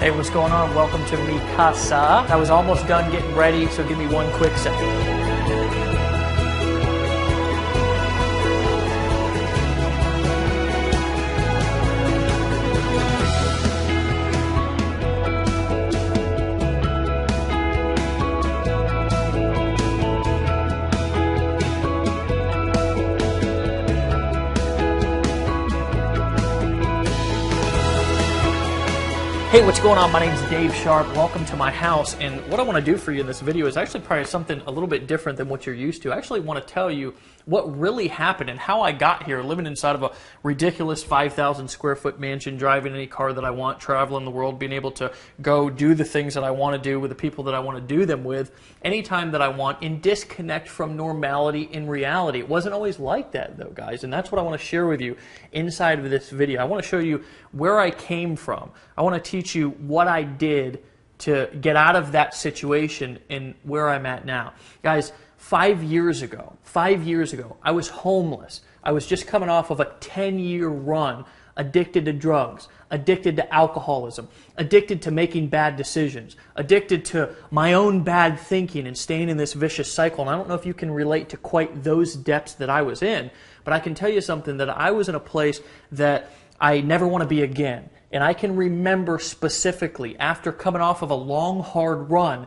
Hey, what's going on? Welcome to Mi Casa. I was almost done getting ready, so give me one quick second. Hey, what's going on? My name's Dave Sharp. Welcome to my house. And what I want to do for you in this video is actually probably something a little bit different than what you're used to. I actually want to tell you what really happened and how I got here, living inside of a ridiculous 5,000 square foot mansion, driving any car that I want, traveling the world, being able to go do the things that I want to do with the people that I want to do them with anytime that I want, and disconnect from normality in reality. It wasn't always like that though, guys, and that's what I want to share with you inside of this video. I want to show you where I came from. I want to teach you what I did to get out of that situation and where I'm at now. Guys, 5 years ago, I was homeless. I was just coming off of a 10-year run, addicted to drugs, addicted to alcoholism, addicted to making bad decisions, addicted to my own bad thinking and staying in this vicious cycle. And I don't know if you can relate to quite those depths that I was in, but I can tell you something, that I was in a place that I never want to be again. And I can remember specifically, after coming off of a long, hard run,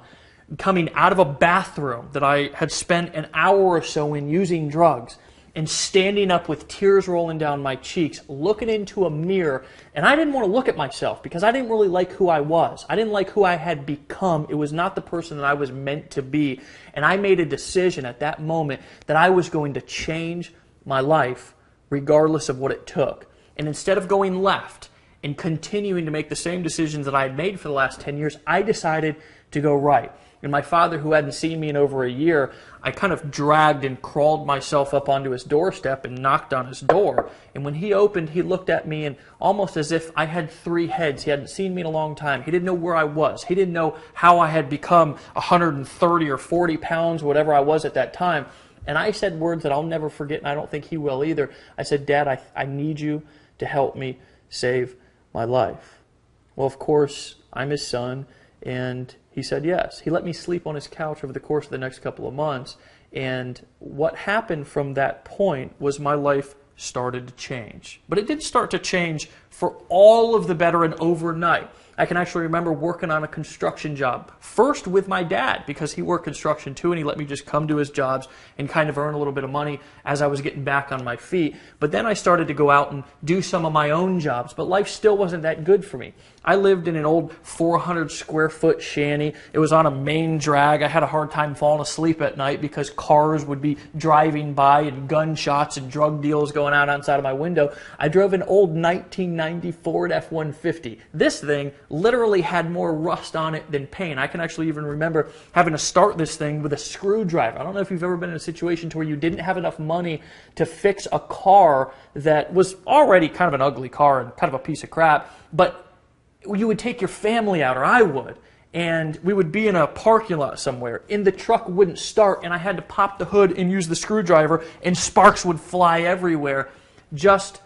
coming out of a bathroom that I had spent an hour or so in using drugs, and standing up with tears rolling down my cheeks, looking into a mirror, and I didn't want to look at myself because I didn't really like who I was. I didn't like who I had become. It was not the person that I was meant to be. And I made a decision at that moment that I was going to change my life regardless of what it took. And instead of going left and continuing to make the same decisions that I had made for the last 10 years, I decided to go right. And my father, who hadn't seen me in over a year, I kind of dragged and crawled myself up onto his doorstep and knocked on his door. And when he opened, he looked at me and almost as if I had three heads. He hadn't seen me in a long time. He didn't know where I was. He didn't know how I had become 130 or 40 pounds, whatever I was at that time. And I said words that I'll never forget, and I don't think he will either. I said, "Dad, I need you to help me save my life." Well, of course, I'm his son, and he said yes. He let me sleep on his couch over the course of the next couple of months, and what happened from that point was my life started to change. But it didn't start to change for all of the better and overnight. I can actually remember working on a construction job, first with my dad, because he worked construction too, and he let me just come to his jobs and kind of earn a little bit of money as I was getting back on my feet. But then I started to go out and do some of my own jobs, but life still wasn't that good for me. I lived in an old 400 square foot shanty. It was on a main drag. I had a hard time falling asleep at night because cars would be driving by and gunshots and drug deals going out outside of my window. I drove an old 1990 Ford F-150. This thing literally had more rust on it than paint. I can actually even remember having to start this thing with a screwdriver. I don't know if you've ever been in a situation to where you didn't have enough money to fix a car that was already kind of an ugly car and kind of a piece of crap, but you would take your family out, or I would, and we would be in a parking lot somewhere, and the truck wouldn't start, and I had to pop the hood and use the screwdriver, and sparks would fly everywhere just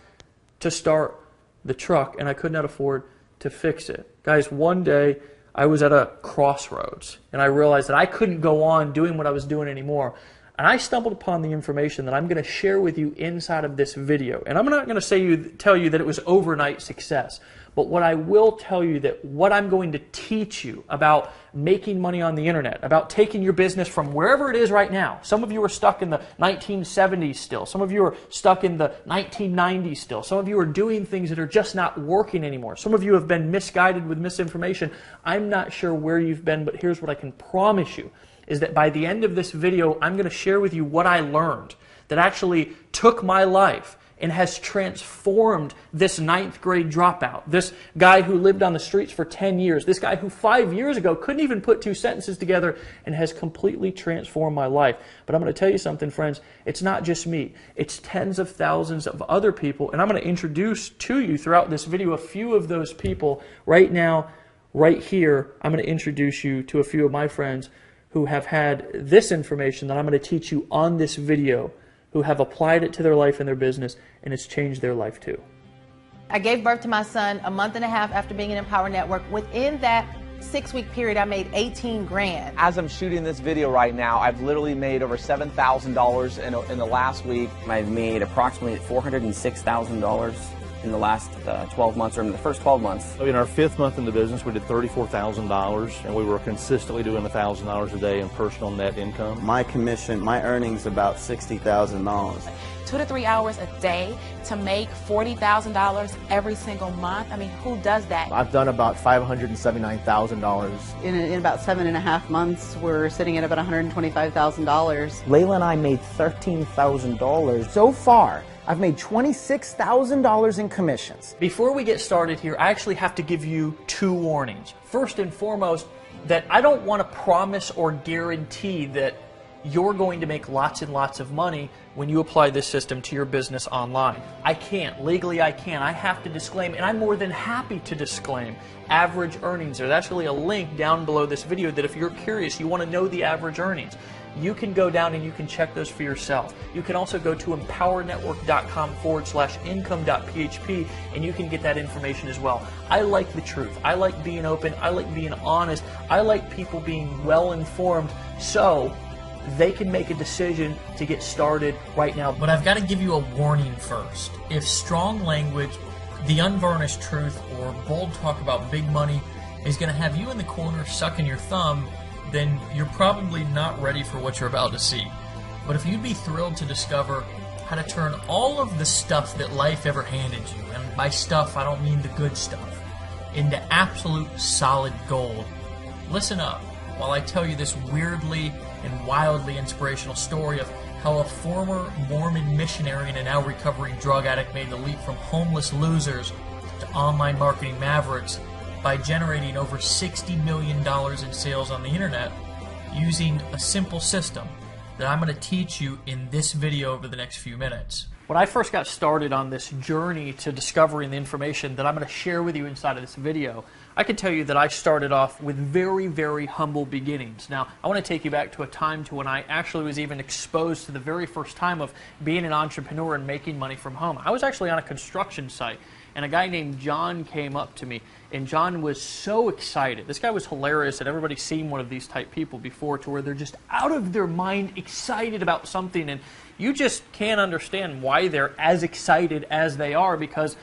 to start the truck, and I could not afford to fix it. Guys, one day I was at a crossroads, and I realized that I couldn't go on doing what I was doing anymore. And I stumbled upon the information that I'm going to share with you inside of this video. And I'm not going to tell you that it was overnight success. But what I will tell you, that what I'm going to teach you about making money on the internet, about taking your business from wherever it is right now. Some of you are stuck in the 1970s still. Some of you are stuck in the 1990s still. Some of you are doing things that are just not working anymore. Some of you have been misguided with misinformation. I'm not sure where you've been, but here's what I can promise you, is that by the end of this video, I'm going to share with you what I learned that actually took my life and has transformed this 9th grade dropout, this guy who lived on the streets for 10 years, this guy who 5 years ago couldn't even put two sentences together, and has completely transformed my life. But I'm going to tell you something, friends, it's not just me. It's tens of thousands of other people, and I'm going to introduce to you throughout this video a few of those people. Right now, right here, I'm going to introduce you to a few of my friends who have had this information that I'm going to teach you on this video, who have applied it to their life and their business, and it's changed their life too. I gave birth to my son a month and a half after being in Empower Network. Within that 6-week period, I made 18 grand. As I'm shooting this video right now, I've literally made over $7,000 in the last week. I've made approximately $406,000 in the last 12 months, or in the first 12 months. In our 5th month in the business, we did $34,000, and we were consistently doing $1,000 a day in personal net income. My commission, my earnings about $60,000. 2 to 3 hours a day to make $40,000 every single month. I mean, who does that? I've done about $579,000. In about 7.5 months, we're sitting at about $125,000. Layla and I made $13,000. So far, I've made $26,000 in commissions. Before we get started here, I actually have to give you 2 warnings. First and foremost, that I don't want to promise or guarantee that you're going to make lots and lots of money when you apply this system to your business online. I can't. Legally, I can't. I have to disclaim, and I'm more than happy to disclaim, average earnings. There's actually a link down below this video that if you're curious, you want to know the average earnings, you can go down and you can check those for yourself. You can also go to empowernetwork.com/income.php and you can get that information as well. I like the truth. I like being open. I like being honest. I like people being well informed so they can make a decision to get started right now. But I've got to give you a warning first. If strong language, the unvarnished truth, or bold talk about big money is going to have you in the corner sucking your thumb, then you're probably not ready for what you're about to see. But if you'd be thrilled to discover how to turn all of the stuff that life ever handed you, and by stuff I don't mean the good stuff, into absolute solid gold, listen up while I tell you this weirdly and wildly inspirational story of how a former Mormon missionary and a now recovering drug addict made the leap from homeless losers to online marketing mavericks by generating over $60 million in sales on the internet using a simple system that I'm going to teach you in this video over the next few minutes. When I first got started on this journey to discovering the information that I'm going to share with you inside of this video, I can tell you that I started off with very, very humble beginnings. Now, I want to take you back to a time to when I actually was even exposed to the very first time of being an entrepreneur and making money from home. I was actually on a construction site, and a guy named John came up to me, and John was so excited. This guy was hilarious, and everybody's seen one of these type people before, to where they're just out of their mind excited about something, and you just can't understand why they're as excited as they are, because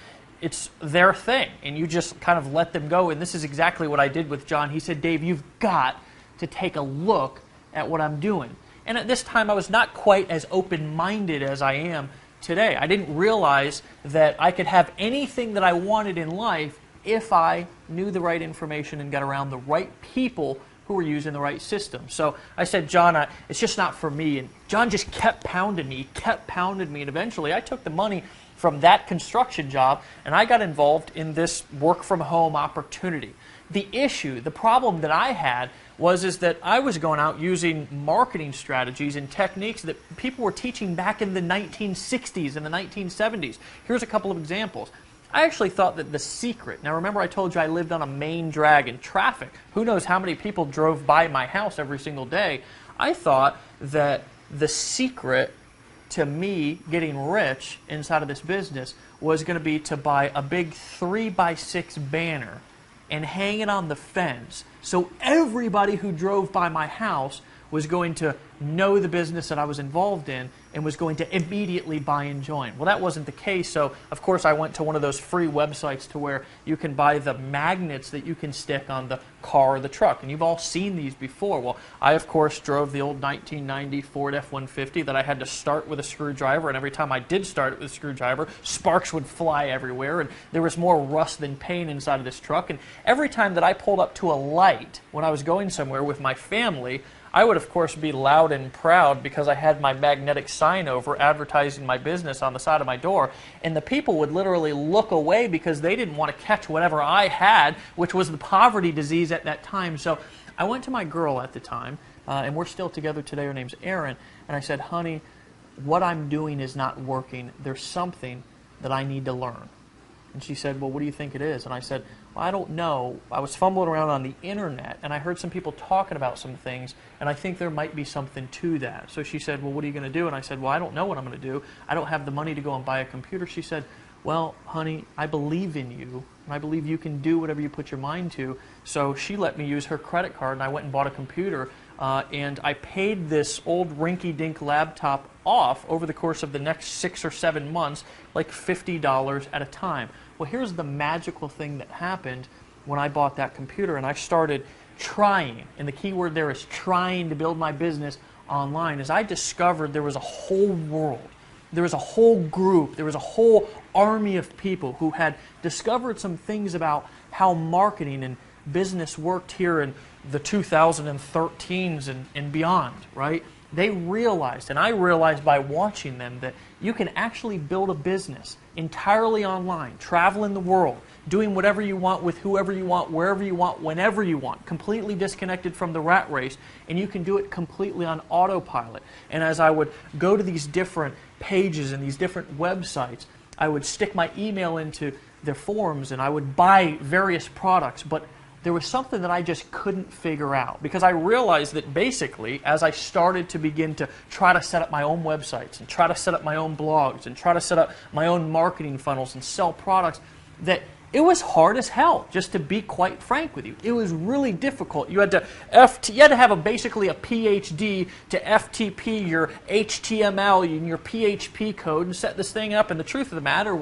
it's their thing, and you just kind of let them go. And this is exactly what I did with John. He said, "Dave, you've got to take a look at what I'm doing." And at this time, I was not quite as open-minded as I am today. I didn't realize that I could have anything that I wanted in life if I knew the right information and got around the right people who were using the right system. So I said, "John, it's just not for me." And John just kept pounding me, and eventually I took the money from that construction job and I got involved in this work-from-home opportunity. The issue, the problem that I had is that I was going out using marketing strategies and techniques that people were teaching back in the 1960s and the 1970s. Here's a couple of examples. I actually thought that the secret, now remember I told you I lived on a main drag in traffic. Who knows how many people drove by my house every single day. I thought that the secret to me getting rich inside of this business was going to be to buy a big 3x6 banner and hang it on the fence so everybody who drove by my house was going to know the business that I was involved in and was going to immediately buy and join. Well, that wasn't the case, so of course I went to one of those free websites to where you can buy the magnets that you can stick on the car or the truck, and you've all seen these before. Well, I of course drove the old 1990 Ford F-150 that I had to start with a screwdriver, and every time I did start it with a screwdriver, sparks would fly everywhere, and there was more rust than paint inside of this truck, and every time that I pulled up to a light when I was going somewhere with my family, I would, of course, be loud and proud because I had my magnetic sign over advertising my business on the side of my door, and the people would literally look away because they didn't want to catch whatever I had, which was the poverty disease at that time. So I went to my girl at the time, and we're still together today. Her name's Erin, and I said, "Honey, what I'm doing is not working. There's something that I need to learn." And she said, "Well, what do you think it is?" And I said, "Well, I don't know. I was fumbling around on the internet, and I heard some people talking about some things, and I think there might be something to that." So she said, "Well, what are you going to do?" And I said, "Well, I don't know what I'm going to do. I don't have the money to go and buy a computer." She said, well, honey, I believe in you, and I believe you can do whatever you put your mind to. So she let me use her credit card, and I went and bought a computer, and I paid this old rinky-dink laptop off over the course of the next 6 or 7 months, like $50 at a time. Well, here's the magical thing that happened when I bought that computer, and I started trying, and the key word there is trying to build my business online, as I discovered there was a whole world. There was a whole group, there was a whole army of people who had discovered some things about how marketing and business worked here in the 2013s and beyond, right? They realized, and I realized by watching them, that you can actually build a business entirely online, traveling the world, doing whatever you want with whoever you want, wherever you want, whenever you want, completely disconnected from the rat race, and you can do it completely on autopilot. And as I would go to these different pages and these different websites, I would stick my email into their forums and I would buy various products, but there was something that I just couldn't figure out, because I realized that basically as I started to begin to try to set up my own websites and try to set up my own blogs and try to set up my own marketing funnels and sell products, that it was hard as hell, just to be quite frank with you. It was really difficult. You had to have basically a PhD to FTP your HTML and your PHP code and set this thing up. And the truth of the matter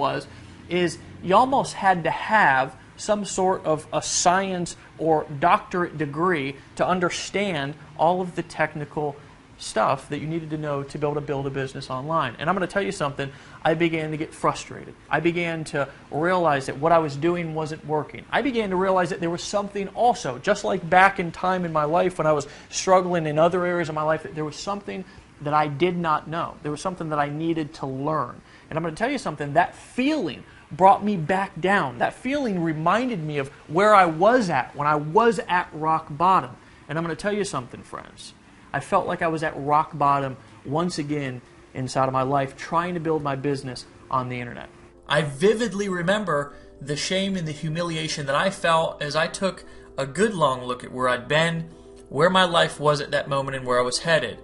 is you almost had to have some sort of a science or doctorate degree to understand all of the technical stuff that you needed to know to be able to build a business online. And I'm going to tell you something, I began to get frustrated. I began to realize that what I was doing wasn't working. I began to realize that there was something also, just like back in time in my life when I was struggling in other areas of my life, that there was something that I did not know. There was something that I needed to learn. And I'm going to tell you something, that feeling brought me back down. That feeling reminded me of where I was at when I was at rock bottom. And I'm going to tell you something, friends. I felt like I was at rock bottom once again inside of my life, trying to build my business on the internet. I vividly remember the shame and the humiliation that I felt as I took a good long look at where I'd been, where my life was at that moment, and where I was headed.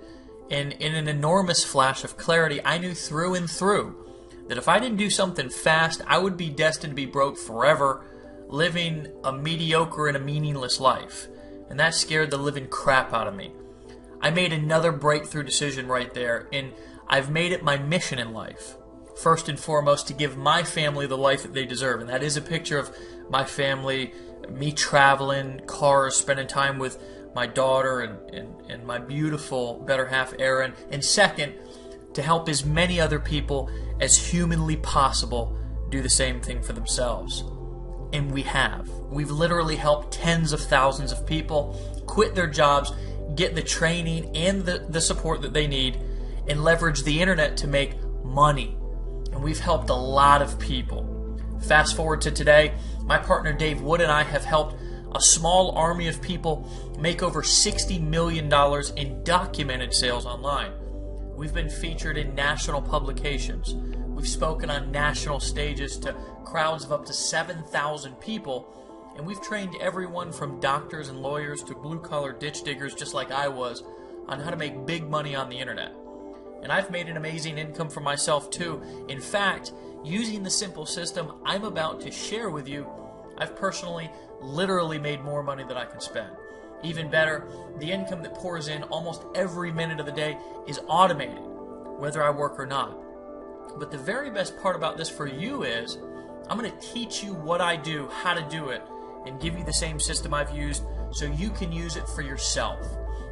And in an enormous flash of clarity, I knew through and through that if I didn't do something fast, I would be destined to be broke forever, living a mediocre and a meaningless life. And that scared the living crap out of me. I made another breakthrough decision right there, and I've made it my mission in life, first and foremost, to give my family the life that they deserve. And that is a picture of my family, me traveling, cars, spending time with my daughter and my beautiful better half, Erin. And second, to help as many other people as humanly possible do the same thing for themselves. And we have. We've literally helped tens of thousands of people quit their jobs, get the training and the support that they need, and leverage the internet to make money. And we've helped a lot of people. Fast forward to today, my partner Dave Wood and I have helped a small army of people make over $60 million in documented sales online. We've been featured in national publications. We've spoken on national stages to crowds of up to 7,000 people. And we've trained everyone from doctors and lawyers to blue-collar ditch diggers, just like I was, on how to make big money on the internet. And I've made an amazing income for myself too. In fact, using the simple system I'm about to share with you, I've personally, literally made more money than I can spend. Even better, the income that pours in almost every minute of the day is automated, whether I work or not. But the very best part about this for you is, I'm going to teach you what I do, how to do it, and give you the same system I've used so you can use it for yourself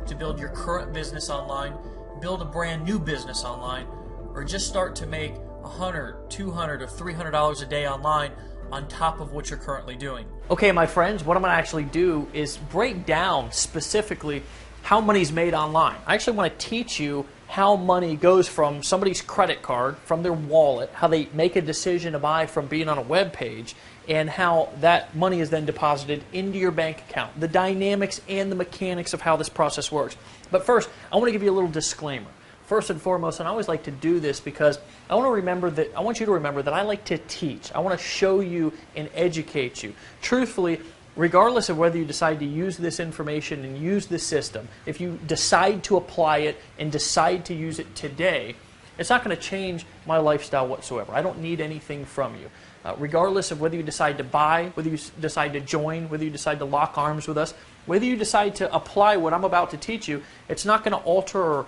to build your current business online, build a brand new business online, or just start to make $100, $200, or $300 a day online on top of what you're currently doing. Okay, my friends, what I'm going to actually do is break down specifically how money's made online. I actually want to teach you how money goes from somebody's credit card, from their wallet, how they make a decision to buy from being on a web page, and how that money is then deposited into your bank account, the dynamics and the mechanics of how this process works. But first, I want to give you a little disclaimer. First and foremost, and I always like to do this because I want you to remember that I like to teach. I want to show you and educate you. Truthfully, regardless of whether you decide to use this information and use this system, if you decide to apply it and decide to use it today, It's not going to change my lifestyle whatsoever. I don't need anything from you. Regardless of whether you decide to buy, whether you decide to join, whether you decide to lock arms with us, whether you decide to apply what I'm about to teach you, it's not going to alter or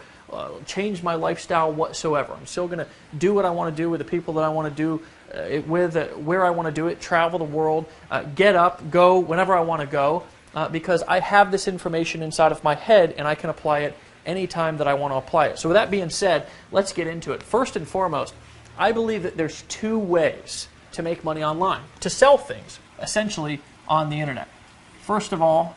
change my lifestyle whatsoever. I'm still going to do what I want to do with the people that I want to do it with, where I want to do it, travel the world, get up, go whenever I want to go, because I have this information inside of my head and I can apply it anytime that I want to apply it. So with that being said, let's get into it. First and foremost, I believe that there's two ways to make money online, to sell things, essentially on the internet. First of all,